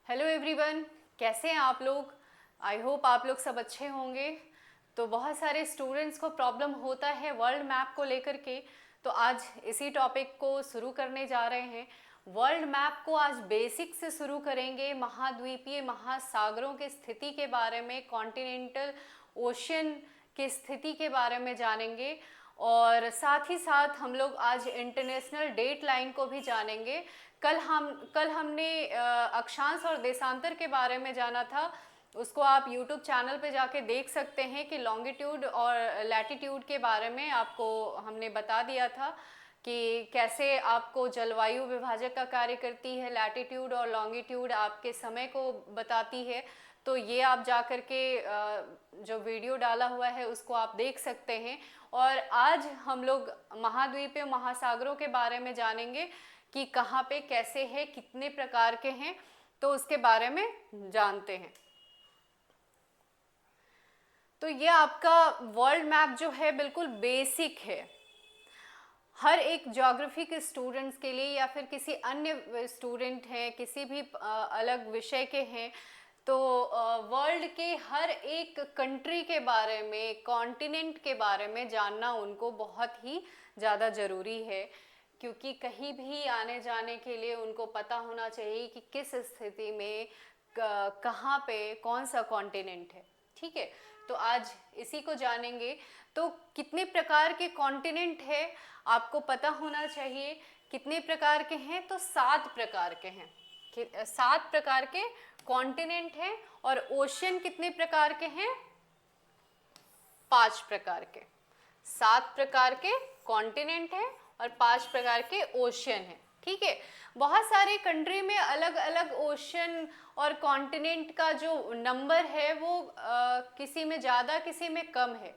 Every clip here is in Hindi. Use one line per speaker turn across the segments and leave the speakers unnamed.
हेलो एवरीवन, कैसे हैं आप लोग। आई होप आप लोग सब अच्छे होंगे। तो बहुत सारे स्टूडेंट्स को प्रॉब्लम होता है वर्ल्ड मैप को लेकर के, तो आज इसी टॉपिक को शुरू करने जा रहे हैं। वर्ल्ड मैप को आज बेसिक से शुरू करेंगे, महाद्वीपीय महासागरों की स्थिति के बारे में, कॉन्टिनेंटल ओशन की स्थिति के बारे में जानेंगे और साथ ही साथ हम लोग आज इंटरनेशनल डेट लाइन को भी जानेंगे। कल हमने अक्षांश और देशांतर के बारे में जाना था, उसको आप यूट्यूब चैनल पे जाके देख सकते हैं कि लॉन्गिट्यूड और लैटिट्यूड के बारे में आपको हमने बता दिया था कि कैसे आपको जलवायु विभाजक का कार्य करती है, लैटिट्यूड और लॉन्गिट्यूड आपके समय को बताती है। तो ये आप जा कर के जो वीडियो डाला हुआ है उसको आप देख सकते हैं। और आज हम लोग महाद्वीपीय महासागरों के बारे में जानेंगे कि कहाँ पे कैसे है, कितने प्रकार के हैं, तो उसके बारे में जानते हैं। तो ये आपका वर्ल्ड मैप जो है बिल्कुल बेसिक है, हर एक ज्योग्राफी के स्टूडेंट्स के लिए या फिर किसी अन्य स्टूडेंट हैं, किसी भी अलग विषय के हैं, तो वर्ल्ड के हर एक कंट्री के बारे में, कॉन्टिनेंट के बारे में जानना उनको बहुत ही ज़्यादा ज़रूरी है, क्योंकि कहीं भी आने जाने के लिए उनको पता होना चाहिए कि किस स्थिति में कहाँ पे कौन सा कॉन्टिनेंट है। ठीक है, तो आज इसी को जानेंगे। तो कितने प्रकार के कॉन्टिनेंट है आपको पता होना चाहिए। कितने प्रकार के हैं, तो 7 प्रकार के हैं। 7 प्रकार के कॉन्टिनेंट हैं। और ओशन कितने प्रकार के हैं, 5 प्रकार के। 7 प्रकार के कॉन्टिनेंट हैं और 5 प्रकार के ओशन हैं। ठीक है, बहुत सारे कंट्री में अलग अलग ओशन और कॉन्टिनेंट का जो नंबर है वो किसी में ज़्यादा किसी में कम है।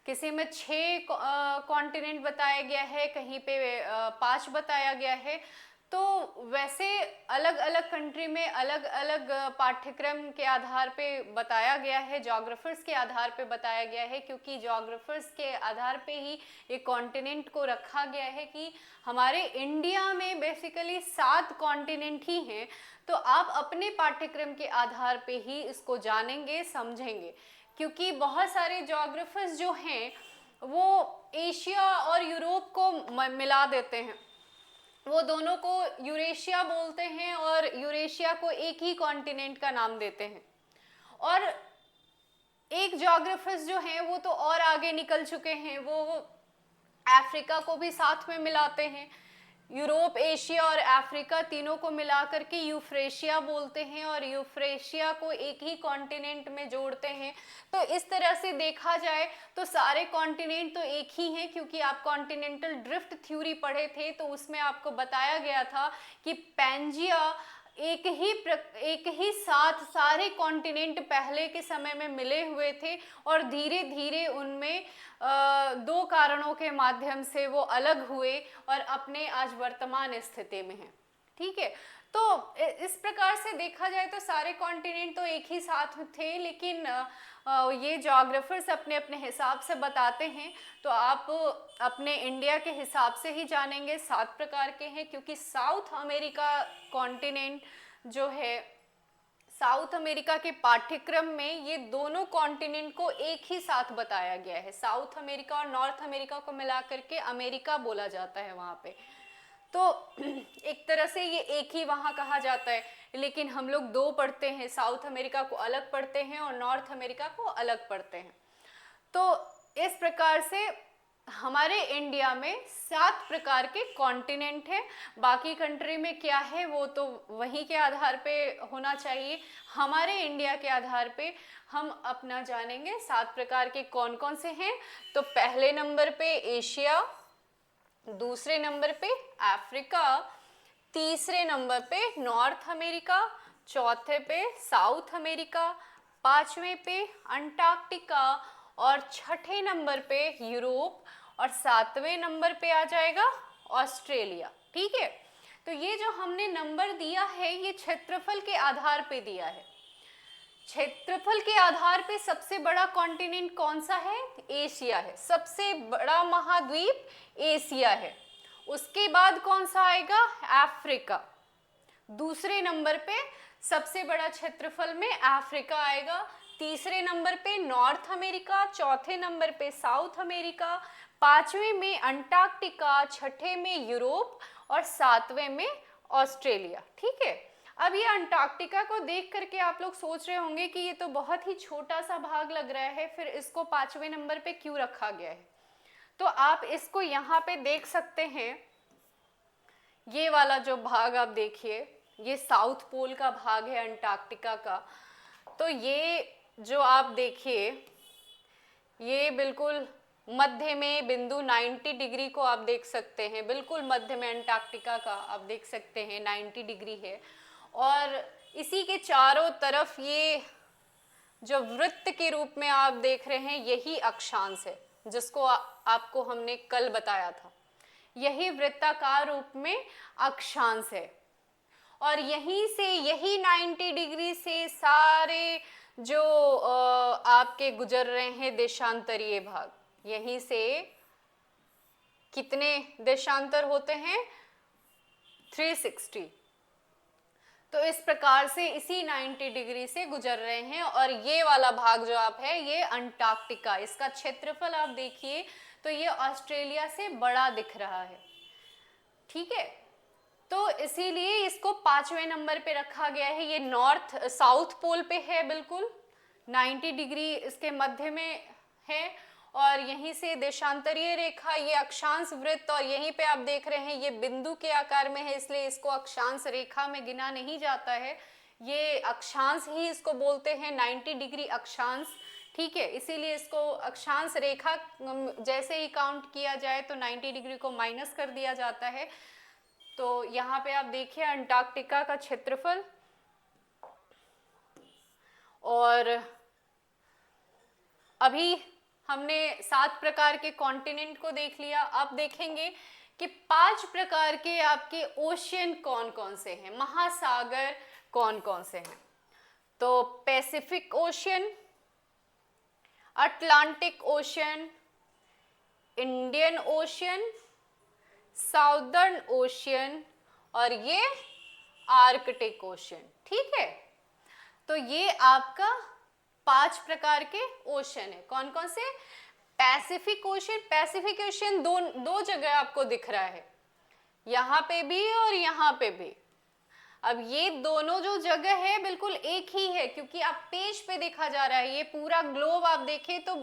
किसी में 6 कॉन्टिनेंट बताया गया है, कहीं पे 5 बताया गया है। तो वैसे अलग अलग कंट्री में अलग अलग पाठ्यक्रम के आधार पे बताया गया है, जोग्राफर्स के आधार पे बताया गया है, क्योंकि जोग्राफर्स के आधार पे ही एक कॉन्टिनेंट को रखा गया है कि हमारे इंडिया में बेसिकली 7 कॉन्टिनेंट ही हैं। तो आप अपने पाठ्यक्रम के आधार पे ही इसको जानेंगे, समझेंगे, क्योंकि बहुत सारे जोग्राफर्स जो हैं वो एशिया और यूरोप को मिला देते हैं। वो दोनों को यूरेशिया बोलते हैं और यूरेशिया को एक ही कॉन्टिनेंट का नाम देते हैं। और एक जोग्राफर्स जो हैं वो तो और आगे निकल चुके हैं, वो अफ्रीका को भी साथ में मिलाते हैं। यूरोप, एशिया और अफ्रीका तीनों को मिलाकर के यूफ्रेशिया बोलते हैं और यूफ्रेशिया को एक ही कॉन्टिनेंट में जोड़ते हैं। तो इस तरह से देखा जाए तो सारे कॉन्टिनेंट तो एक ही हैं, क्योंकि आप कॉन्टिनेंटल ड्रिफ्ट थ्योरी पढ़े थे तो उसमें आपको बताया गया था कि पैंजिया एक ही साथ सारे कॉन्टिनेंट पहले के समय में मिले हुए थे और धीरे धीरे उनमें 2 कारणों के माध्यम से वो अलग हुए और अपने आज वर्तमान स्थिति में हैं। ठीक है, तो इस प्रकार से देखा जाए तो सारे कॉन्टिनेंट तो एक ही साथ थे, लेकिन ये जोग्राफर्स अपने अपने हिसाब से बताते हैं। तो आप अपने इंडिया के हिसाब से ही जानेंगे। 7 प्रकार के हैं, क्योंकि साउथ अमेरिका कॉन्टिनेंट जो है, साउथ अमेरिका के पाठ्यक्रम में ये दोनों कॉन्टिनेंट को एक ही साथ बताया गया है। साउथ अमेरिका और नॉर्थ अमेरिका को मिलाकर के अमेरिका बोला जाता है वहाँ पे। तो एक तरह से ये एक ही वहाँ कहा जाता है, लेकिन हम लोग 2 पढ़ते हैं, साउथ अमेरिका को अलग पढ़ते हैं और नॉर्थ अमेरिका को अलग पढ़ते हैं। तो इस प्रकार से हमारे इंडिया में 7 प्रकार के कॉन्टिनेंट हैं। बाकी कंट्री में क्या है वो तो वहीं के आधार पे होना चाहिए। हमारे इंडिया के आधार पे हम अपना जानेंगे 7 प्रकार के कौन कौन से हैं। तो पहले नंबर पे एशिया, दूसरे नंबर पे अफ्रीका, तीसरे नंबर पे नॉर्थ अमेरिका, चौथे पे साउथ अमेरिका, 5वें पे अंटार्कटिका और 6ठे नंबर पे यूरोप और 7वें नंबर पे आ जाएगा ऑस्ट्रेलिया। ठीक है, तो ये जो हमने नंबर दिया है ये क्षेत्रफल के आधार पे दिया है। क्षेत्रफल के आधार पे सबसे बड़ा कॉन्टिनेंट कौन सा है, एशिया है। सबसे बड़ा महाद्वीप एशिया है। उसके बाद कौन सा आएगा, अफ्रीका। दूसरे नंबर पे सबसे बड़ा क्षेत्रफल में अफ्रीका आएगा, तीसरे नंबर पे नॉर्थ अमेरिका, चौथे नंबर पे साउथ अमेरिका, पांचवें में अंटार्कटिका, छठे में यूरोप और सातवें में ऑस्ट्रेलिया। ठीक है, अब ये अंटार्कटिका को देख करके आप लोग सोच रहे होंगे कि ये तो बहुत ही छोटा सा भाग लग रहा है, फिर इसको पांचवें नंबर पे क्यों रखा गया है। तो आप इसको यहाँ पे देख सकते हैं, ये वाला जो भाग आप देखिए, ये साउथ पोल का भाग है अंटार्कटिका का। तो ये जो आप देखिए, ये बिल्कुल मध्य में बिंदु 90 डिग्री को आप देख सकते हैं, बिल्कुल मध्य में अंटार्कटिका का आप देख सकते हैं 90 डिग्री है। और इसी के चारों तरफ ये जो वृत्त के रूप में आप देख रहे हैं, यही अक्षांश है जिसको आपको हमने कल बताया था, यही वृत्ताकार रूप में अक्षांश है। और यहीं से, यही 90 डिग्री से सारे जो आपके गुजर रहे हैं देशांतरीय भाग, यहीं से कितने देशांतर होते हैं, 360। तो इस प्रकार से इसी 90 डिग्री से गुजर रहे हैं। और ये वाला भाग जो आप है, ये अंटार्कटिका, इसका क्षेत्रफल आप देखिए तो ये ऑस्ट्रेलिया से बड़ा दिख रहा है। ठीक है, तो इसीलिए इसको पांचवें नंबर पे रखा गया है। ये नॉर्थ साउथ पोल पे है, बिल्कुल 90 डिग्री इसके मध्य में है। और यहीं से देशांतरीय रेखा, ये अक्षांश वृत्त, और यहीं पे आप देख रहे हैं ये बिंदु के आकार में है, इसलिए इसको अक्षांश रेखा में गिना नहीं जाता है, ये अक्षांश ही इसको बोलते हैं, 90 डिग्री अक्षांश। ठीक है, इसीलिए इसको अक्षांश रेखा जैसे ही काउंट किया जाए तो 90 डिग्री को माइनस कर दिया जाता है। तो यहाँ पे आप देखिए अंटार्कटिका का क्षेत्रफल। और अभी हमने 7 प्रकार के कॉन्टिनेंट को देख लिया। अब देखेंगे कि 5 प्रकार के आपके ओशियन कौन कौन से हैं, महासागर कौन कौन से हैं। तो Pacific ocean, Atlantic ocean, Indian ocean, southern ocean और ये आर्कटिक ओशियन। ठीक है, तो ये आपका 5 प्रकार के ओशन है। कौन कौन से? Pacific ocean. पैसिफिक ओशन दो जगह आपको दिख रहा है, यहाँ पे भी और यहाँ पे भी। अब ये दोनों जो जगह है बिल्कुल एक ही है, क्योंकि आप पेज पे देखा जा रहा है, ये पूरा ग्लोब आप देखें तो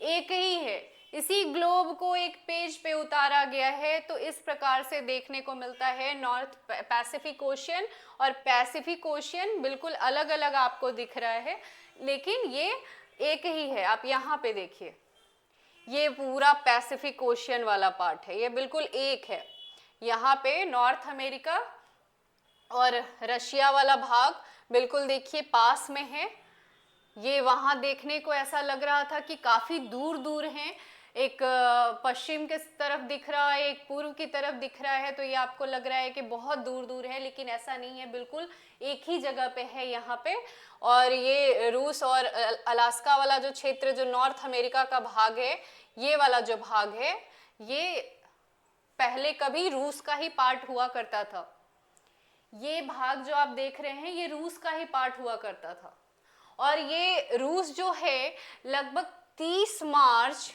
एक ही है, इसी ग्लोब को एक पेज पे उतारा गया है। तो इस प्रकार से देखने को मिलता है नॉर्थ पैसिफिक ओशियन और पैसिफिक ओशियन बिल्कुल अलग अलग आपको दिख रहा है, लेकिन ये एक ही है। आप यहाँ पे देखिए, ये पूरा पैसिफिक ओशियन वाला पार्ट है, ये बिल्कुल एक है। यहाँ पे नॉर्थ अमेरिका और रशिया वाला भाग बिल्कुल देखिए पास में है। ये वहाँ देखने को ऐसा लग रहा था कि काफ़ी दूर दूर हैं, एक पश्चिम के तरफ दिख रहा है, एक पूर्व की तरफ दिख रहा है, तो ये आपको लग रहा है कि बहुत दूर दूर है, लेकिन ऐसा नहीं है, बिल्कुल एक ही जगह पे है यहाँ पे। और ये रूस और अलास्का वाला जो क्षेत्र, जो नॉर्थ अमेरिका का भाग है, ये वाला जो भाग है, ये पहले कभी रूस का ही पार्ट हुआ करता था। ये भाग जो आप देख रहे हैं, ये रूस का ही पार्ट हुआ करता था। और ये रूस जो है लगभग 30 मार्च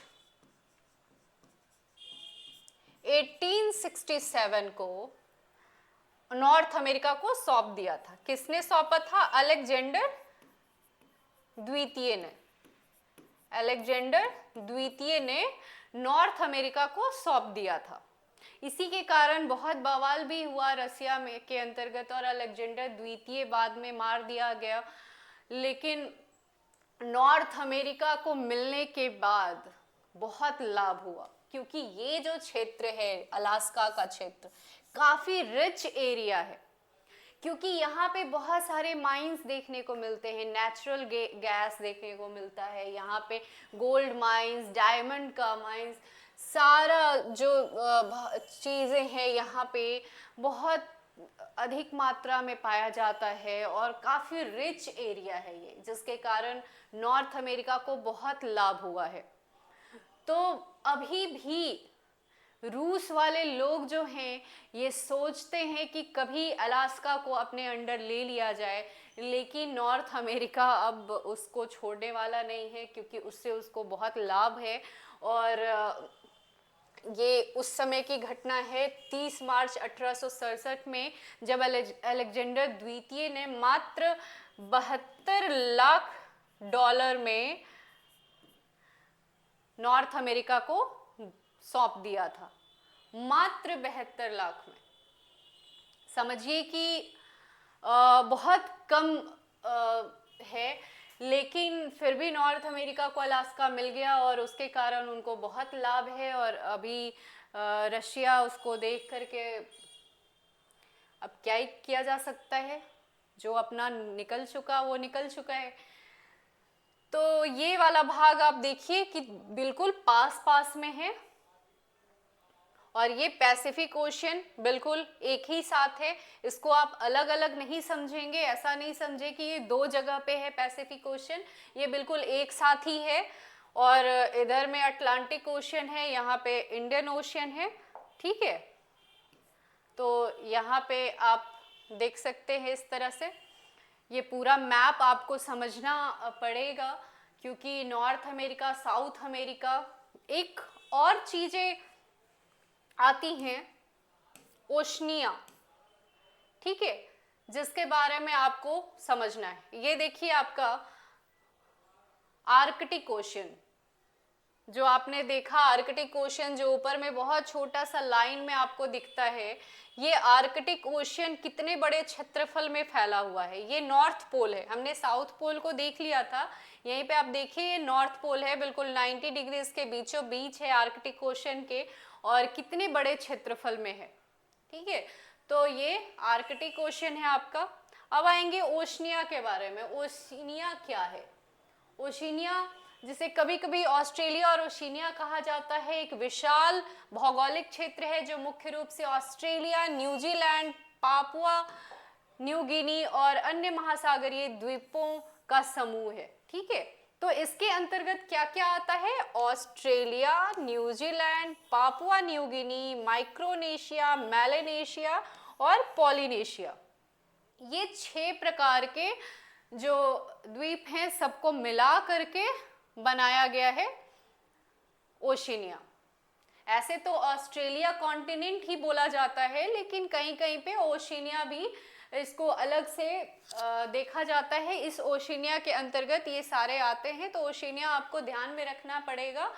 1867 को नॉर्थ अमेरिका को सौंप दिया था। किसने सौंपा था? अलेक्जेंडर द्वितीय ने। अलेक्जेंडर द्वितीय ने नॉर्थ अमेरिका को सौंप दिया था। इसी के कारण बहुत बवाल भी हुआ रसिया में के अंतर्गत, और अलेक्जेंडर द्वितीय बाद में मार दिया गया। लेकिन नॉर्थ अमेरिका को मिलने के बाद बहुत लाभ हुआ, क्योंकि ये जो क्षेत्र है अलास्का का क्षेत्र काफ़ी रिच एरिया है, क्योंकि यहाँ पे बहुत सारे माइंस देखने को मिलते हैं, नेचुरल गैस देखने को मिलता है, यहाँ पे गोल्ड माइंस, डायमंड का माइंस, सारा जो चीज़ें हैं यहाँ पे बहुत अधिक मात्रा में पाया जाता है, और काफ़ी रिच एरिया है ये, जिसके कारण नॉर्थ अमेरिका को बहुत लाभ हुआ है। तो अभी भी रूस वाले लोग जो हैं ये सोचते हैं कि कभी अलास्का को अपने अंडर ले लिया जाए, लेकिन नॉर्थ अमेरिका अब उसको छोड़ने वाला नहीं है, क्योंकि उससे उसको बहुत लाभ है। और ये उस समय की घटना है 30 मार्च 1867 में, जब अलेक्जेंडर द्वितीय ने मात्र 72 लाख डॉलर में नॉर्थ अमेरिका को सौंप दिया था। मात्र 72 लाख में, समझिए कि बहुत कम है, लेकिन फिर भी नॉर्थ अमेरिका को अलास्का मिल गया और उसके कारण उनको बहुत लाभ है। और अभी रशिया उसको देख करके अब क्या ही किया जा सकता है, जो अपना निकल चुका वो निकल चुका है। तो ये वाला भाग आप देखिए कि बिल्कुल पास पास में है, और ये पैसिफिक ओशियन बिल्कुल एक ही साथ है। इसको आप अलग अलग नहीं समझेंगे, ऐसा नहीं समझे कि ये दो जगह पे है पैसिफिक ओशियन, ये बिल्कुल एक साथ ही है। और इधर में अटलांटिक ओशियन है, यहाँ पे इंडियन ओशियन है, ठीक है। तो यहाँ पे आप देख सकते हैं इस तरह से। ये पूरा मैप आपको समझना पड़ेगा, क्योंकि नॉर्थ अमेरिका, साउथ अमेरिका, एक और चीज़ें आती हैं ओशनिया, ठीक है, जिसके बारे में आपको समझना है। ये देखिए आपका आर्कटिक ओशन, जो आपने देखा आर्कटिक ओशन जो ऊपर में बहुत छोटा सा लाइन में आपको दिखता है, ये आर्कटिक ओशन कितने बड़े क्षेत्रफल में फैला हुआ है। ये नॉर्थ पोल है, हमने साउथ पोल को देख लिया था, यहीं पे आप देखिए ये नॉर्थ पोल है, बिल्कुल 90 डिग्री के बीचों बीच है आर्कटिक ओशन के, और कितने बड़े क्षेत्रफल में है, ठीक है। तो ये आर्कटिक ओशन है आपका। अब आएंगे ओशनिया के बारे में। ओशनिया क्या है? ओशिनिया, जिसे कभी कभी ऑस्ट्रेलिया और ओशिनिया कहा जाता है, एक विशाल भौगोलिक क्षेत्र है जो मुख्य रूप से Australia, New Zealand, Papua New Guinea और अन्य महासागरीय द्वीपों का समूह है, ठीक है। तो इसके अंतर्गत क्या क्या आता है? Australia, New Zealand, Papua New Guinea, Micronesia, Melanesia और पॉलिनेशिया, ये 6 प्रकार के जो द्वीप हैं सबको मिला करके बनाया गया है ओशिनिया। ऐसे तो ऑस्ट्रेलिया कॉन्टिनेंट ही बोला जाता है, लेकिन कहीं कहीं पे ओशिनिया भी इसको अलग से देखा जाता है। इस ओशिनिया के अंतर्गत ये सारे आते हैं। तो ओशिनिया आपको ध्यान में रखना पड़ेगा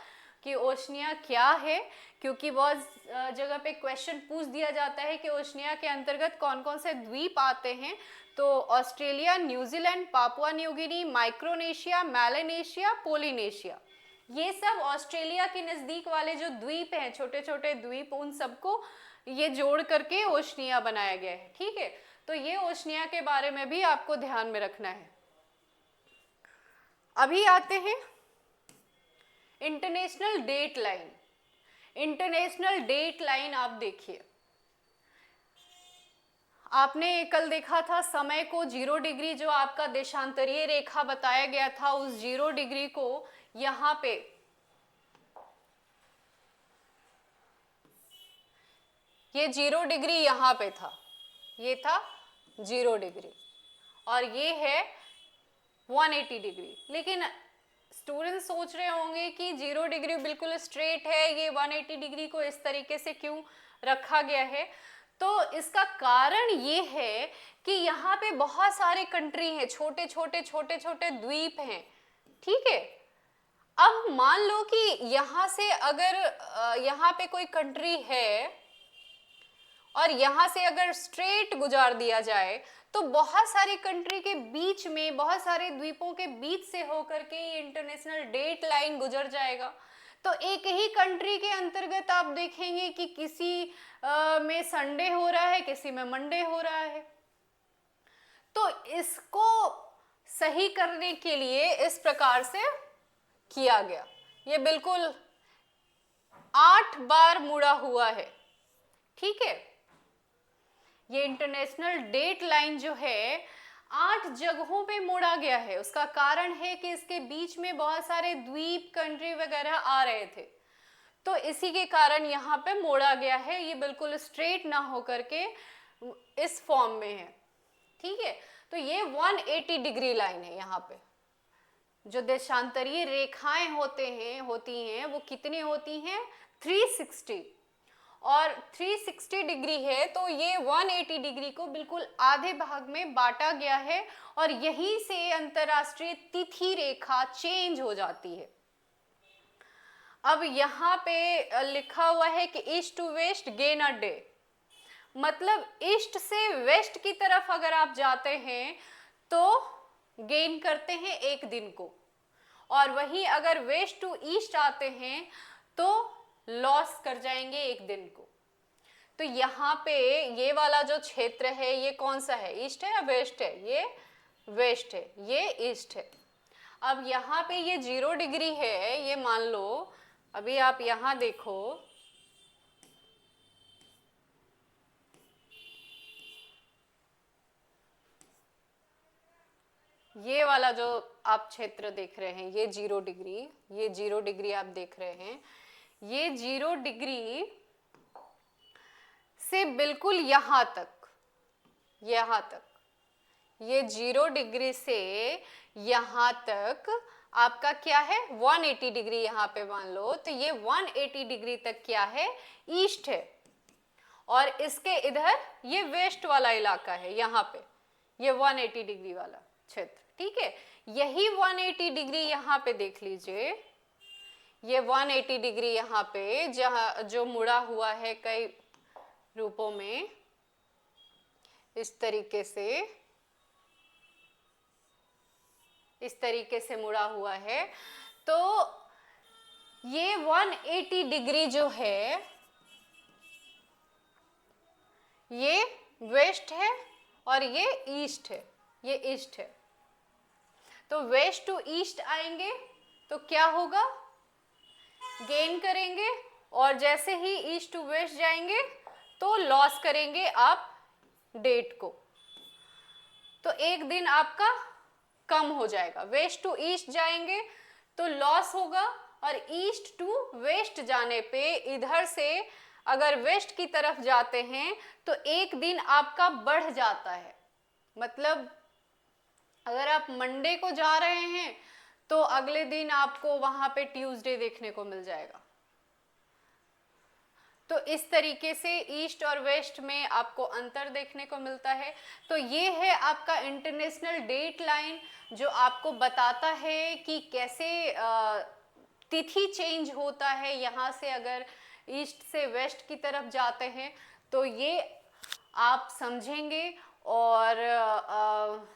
कि ओशिनिया क्या है, क्योंकि बहुत जगह पे क्वेश्चन पूछ दिया जाता है कि ओशिनिया के अंतर्गत कौन कौन से द्वीप आते हैं। तो Australia, New Zealand, Papua New Guinea, Micronesia, Melanesia, Polynesia, ये सब ऑस्ट्रेलिया के नज़दीक वाले जो द्वीप हैं, छोटे छोटे द्वीप, उन सबको ये जोड़ करके ओशनिया बनाया गया है, ठीक है। तो ये ओशनिया के बारे में भी आपको ध्यान में रखना है। अभी आते हैं international date line. International date line आप देखिए, आपने कल देखा था समय को 0 डिग्री, जो आपका देशांतरीय रेखा बताया गया था, उस 0 डिग्री को यहाँ पे ये 0 डिग्री यहाँ पे था, ये था 0 डिग्री, और ये है 180 डिग्री। लेकिन स्टूडेंट सोच रहे होंगे कि 0 डिग्री बिल्कुल स्ट्रेट है, ये 180 डिग्री को इस तरीके से क्यों रखा गया है? तो इसका कारण ये है कि यहाँ पे बहुत सारे कंट्री हैं, छोटे छोटे छोटे छोटे द्वीप हैं, ठीक है। अब मान लो कि यहाँ से अगर यहाँ पे कोई कंट्री है और यहाँ से अगर स्ट्रेट गुजार दिया जाए, तो बहुत सारी कंट्री के बीच में, बहुत सारे द्वीपों के बीच से होकर के ये इंटरनेशनल डेट लाइन गुजर जाएगा। तो एक ही कंट्री के अंतर्गत आप देखेंगे कि किसी में संडे हो रहा है, किसी में मंडे हो रहा है। तो इसको सही करने के लिए इस प्रकार से किया गया। ये बिल्कुल 8 बार मुड़ा हुआ है, ठीक है। ये इंटरनेशनल डेट लाइन जो है 8 जगहों पे मोड़ा गया है। उसका कारण है कि इसके बीच में बहुत सारे द्वीप, कंट्री वगैरह आ रहे थे। तो इसी के कारण यहाँ पे मोड़ा गया है, ये बिल्कुल स्ट्रेट ना होकर के इस फॉर्म में है, ठीक है। तो ये 180 डिग्री लाइन है। यहाँ पे जो देशांतरीय रेखाएं होती हैं वो कितनी होती हैं, 360, और 360 डिग्री है, तो ये 180 डिग्री को बिल्कुल आधे भाग में बांटा गया है, और यहीं से अंतरराष्ट्रीय तिथि रेखा चेंज हो जाती है। अब यहाँ पे लिखा हुआ है कि east to west gain a day, मतलब ईस्ट से वेस्ट की तरफ अगर आप जाते हैं तो गेन करते हैं एक दिन को, और वहीं अगर वेस्ट टू ईस्ट आते हैं तो लॉस कर जाएंगे एक दिन को। तो यहाँ पे ये वाला जो क्षेत्र है ये कौन सा है, ईस्ट है या वेस्ट है, ये वेस्ट है, ये ईस्ट है। अब यहाँ पे ये 0 डिग्री है, ये मान लो, अभी आप यहाँ देखो, ये वाला जो आप क्षेत्र देख रहे हैं ये 0 डिग्री, ये 0 डिग्री आप देख रहे हैं, ये 0 डिग्री से बिल्कुल यहाँ तक ये 0 डिग्री से यहाँ तक आपका क्या है, 180 डिग्री यहाँ पे मान लो, तो ये 180 डिग्री तक क्या है, ईस्ट है, और इसके इधर ये वेस्ट वाला इलाका है, यहाँ पे ये 180 डिग्री वाला क्षेत्र, ठीक है। यही 180 डिग्री यहाँ पे देख लीजिए, ये 180 डिग्री यहाँ पे जहाँ जो मुड़ा हुआ है कई रूपों में, इस तरीके से मुड़ा हुआ है, तो ये 180 डिग्री जो है ये वेस्ट है और ये ईस्ट है, ये ईस्ट है। तो वेस्ट टू ईस्ट आएंगे तो क्या होगा, गेन करेंगे, और जैसे ही ईस्ट टू वेस्ट जाएंगे तो लॉस करेंगे आप डेट को, तो एक दिन आपका कम हो जाएगा। वेस्ट टू ईस्ट जाएंगे तो लॉस होगा, और ईस्ट टू वेस्ट जाने पे इधर से अगर वेस्ट की तरफ जाते हैं तो एक दिन आपका बढ़ जाता है, मतलब अगर आप मंडे को जा रहे हैं तो अगले दिन आपको वहां पे ट्यूसडे देखने को मिल जाएगा। तो इस तरीके से ईस्ट और वेस्ट में आपको अंतर देखने को मिलता है। तो ये है आपका इंटरनेशनल डेट लाइन, जो आपको बताता है कि कैसे तिथि चेंज होता है। यहाँ से अगर ईस्ट से वेस्ट की तरफ जाते हैं तो ये आप समझेंगे, और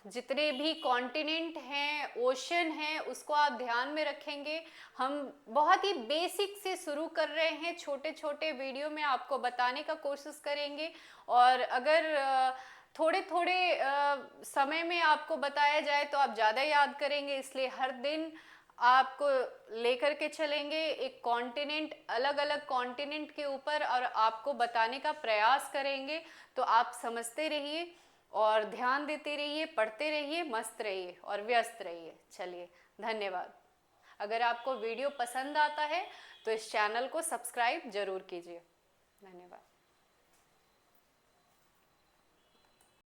जितने भी कॉन्टिनेंट हैं, ओशन हैं, उसको आप ध्यान में रखेंगे। हम बहुत ही बेसिक से शुरू कर रहे हैं, छोटे छोटे वीडियो में आपको बताने का कोशिश करेंगे, और अगर थोड़े थोड़े समय में आपको बताया जाए तो आप ज़्यादा याद करेंगे, इसलिए हर दिन आपको लेकर के चलेंगे एक कॉन्टिनेंट, अलग अलग कॉन्टिनेंट के ऊपर, और आपको बताने का प्रयास करेंगे। तो आप समझते रहिए और ध्यान देते रहिए, पढ़ते रहिए, मस्त रहिए और व्यस्त रहिए। चलिए, धन्यवाद। अगर आपको वीडियो पसंद आता है तो इस चैनल को सब्सक्राइब जरूर कीजिए। धन्यवाद।